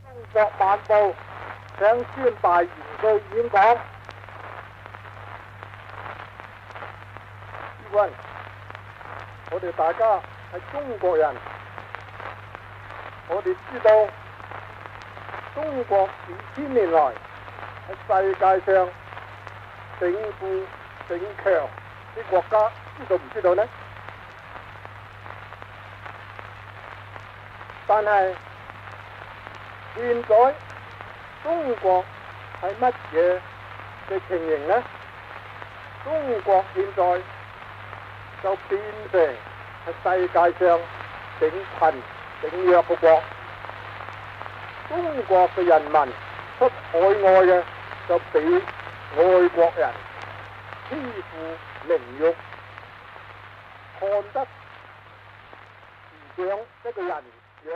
《中國晚報》想宣大元帥演講。諸君，我哋大家係中國人，我哋知道中國2000年來喺世界上整富整強啲國家，知道唔知道呢？但係現在中國係乜嘢嘅情形呢？中國現在就變成係世界上整貧整弱嘅國。中國嘅人民出海外嘅就俾外國人欺負凌辱，看得唔像一個人樣。